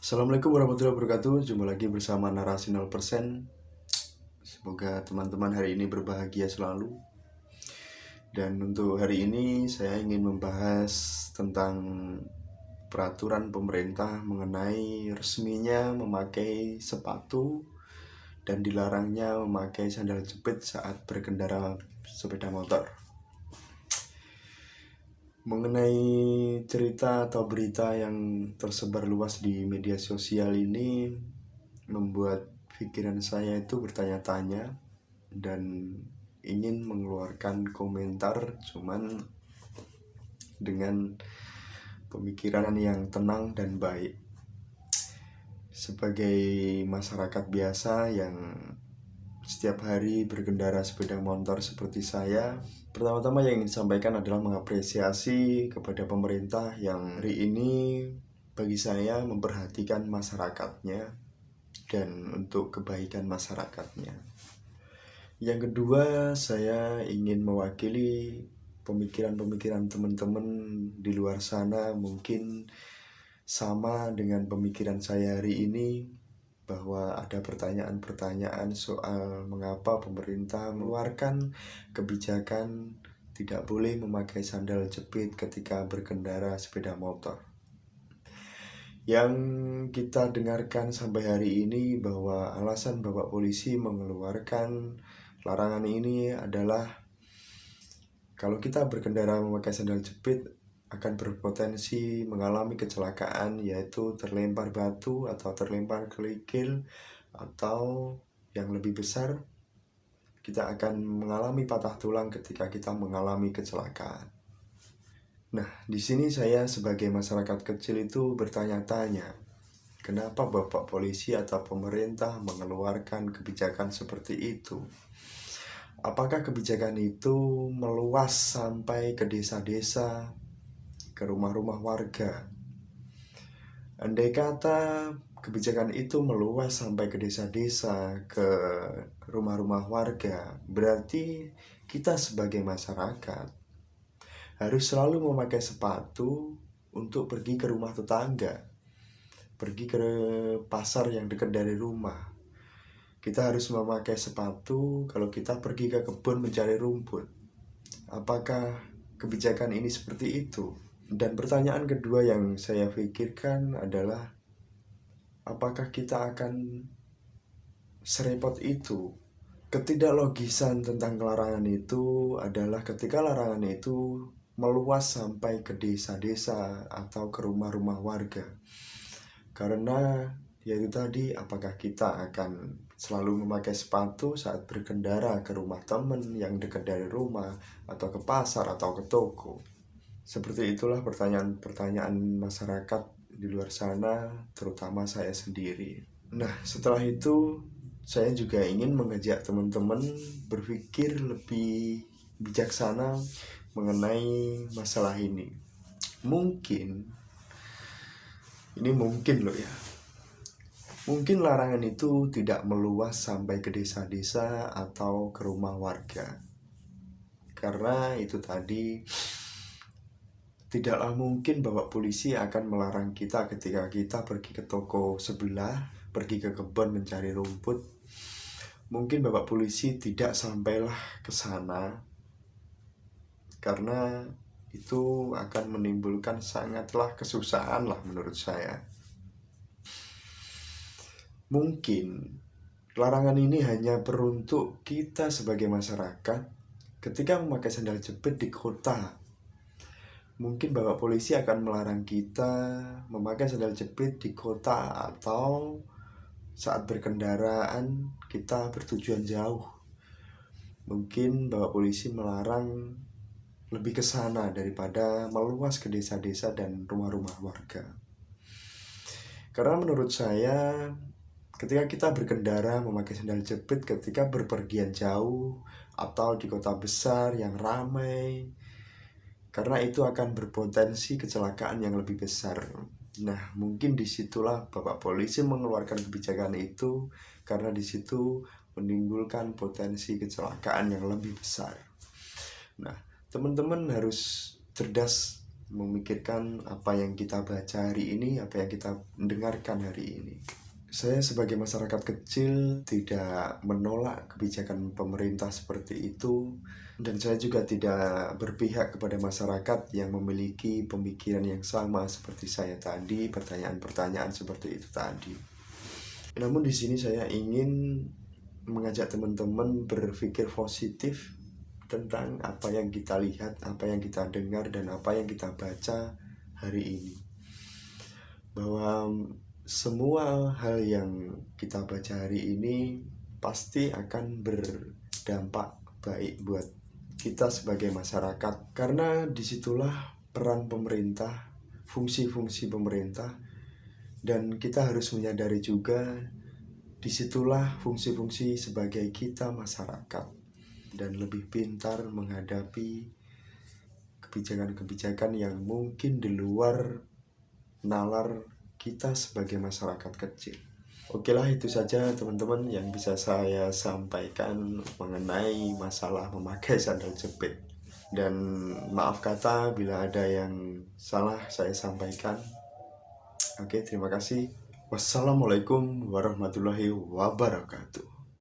Assalamualaikum warahmatullahi wabarakatuh. Jumpa lagi bersama Narasi 0%. Semoga teman-teman hari ini berbahagia selalu. Dan untuk hari ini saya ingin membahas tentang peraturan pemerintah mengenai resminya memakai sepatu dan dilarangnya memakai sandal jepit saat berkendara sepeda motor. Mengenai cerita atau berita yang tersebar luas di media sosial ini membuat pikiran saya itu bertanya-tanya dan ingin mengeluarkan komentar, cuman dengan pemikiran yang tenang dan baik. Sebagai masyarakat biasa yang setiap hari berkendara sepeda motor seperti saya, pertama-tama yang ingin disampaikan adalah mengapresiasi kepada pemerintah yang hari ini bagi saya memperhatikan masyarakatnya dan untuk kebaikan masyarakatnya. Yang kedua, saya ingin mewakili pemikiran-pemikiran teman-teman di luar sana mungkin sama dengan pemikiran saya hari ini, bahwa ada pertanyaan-pertanyaan soal mengapa pemerintah mengeluarkan kebijakan tidak boleh memakai sandal jepit ketika berkendara sepeda motor. Yang kita dengarkan sampai hari ini bahwa alasan Bapak Polisi mengeluarkan larangan ini adalah kalau kita berkendara memakai sandal jepit akan berpotensi mengalami kecelakaan, yaitu terlempar batu atau terlempar kerikil, atau yang lebih besar, kita akan mengalami patah tulang ketika kita mengalami kecelakaan. Nah, di sini saya sebagai masyarakat kecil itu bertanya-tanya, kenapa Bapak Polisi atau pemerintah mengeluarkan kebijakan seperti itu? Apakah kebijakan itu meluas sampai ke desa-desa, ke rumah-rumah warga? Andai kata kebijakan itu meluas sampai ke desa-desa, ke rumah-rumah warga, berarti kita sebagai masyarakat harus selalu memakai sepatu untuk pergi ke rumah tetangga, pergi ke pasar yang dekat dari rumah. Kita harus memakai sepatu kalau kita pergi ke kebun mencari rumput. Apakah kebijakan ini seperti itu? Dan pertanyaan kedua yang saya pikirkan adalah, apakah kita akan serepot itu? Ketidaklogisan tentang larangan itu adalah ketika larangan itu meluas sampai ke desa-desa atau ke rumah-rumah warga. Karena yaitu tadi, apakah kita akan selalu memakai sepatu saat berkendara ke rumah teman yang dekat dari rumah, atau ke pasar atau ke toko? Seperti itulah pertanyaan-pertanyaan masyarakat di luar sana, terutama saya sendiri. Nah, setelah itu saya juga ingin mengajak teman-teman berpikir lebih bijaksana mengenai masalah ini. Mungkin loh ya, mungkin larangan itu tidak meluas sampai ke desa-desa atau ke rumah warga, karena itu tadi, tidaklah mungkin Bapak Polisi akan melarang kita ketika kita pergi ke toko sebelah, pergi ke kebun mencari rumput. Mungkin Bapak Polisi tidak sampailah ke sana, karena itu akan menimbulkan sangatlah kesusahan lah menurut saya. Mungkin larangan ini hanya peruntuk kita sebagai masyarakat ketika memakai sandal jepit di kota. Mungkin Bapak Polisi akan melarang kita memakai sandal jepit di kota atau saat berkendaraan kita bertujuan jauh. Mungkin Bapak Polisi melarang lebih ke sana daripada meluas ke desa-desa dan rumah-rumah warga. Karena menurut saya, ketika kita berkendara memakai sandal jepit ketika berpergian jauh atau di kota besar yang ramai, karena itu akan berpotensi kecelakaan yang lebih besar. Nah, mungkin disitulah Bapak Polisi mengeluarkan kebijakan itu, karena disitu menimbulkan potensi kecelakaan yang lebih besar. Nah, teman-teman harus cerdas memikirkan apa yang kita baca hari ini, apa yang kita dengarkan hari ini. Saya sebagai masyarakat kecil tidak menolak kebijakan pemerintah seperti itu, dan saya juga tidak berpihak kepada masyarakat yang memiliki pemikiran yang sama seperti saya tadi, pertanyaan-pertanyaan seperti itu tadi. Namun di sini saya ingin mengajak teman-teman berpikir positif tentang apa yang kita lihat, apa yang kita dengar, dan apa yang kita baca hari ini. Bahwa semua hal yang kita baca hari ini pasti akan berdampak baik buat kita sebagai masyarakat. Karena disitulah peran pemerintah, fungsi-fungsi pemerintah, dan kita harus menyadari juga disitulah fungsi-fungsi sebagai kita masyarakat dan lebih pintar menghadapi kebijakan-kebijakan yang mungkin di luar nalar kita sebagai masyarakat kecil. Oke lah, itu saja teman-teman yang bisa saya sampaikan mengenai masalah memakai sandal jepit. Dan maaf kata bila ada yang salah saya sampaikan. Oke, terima kasih. Wassalamualaikum warahmatullahi wabarakatuh.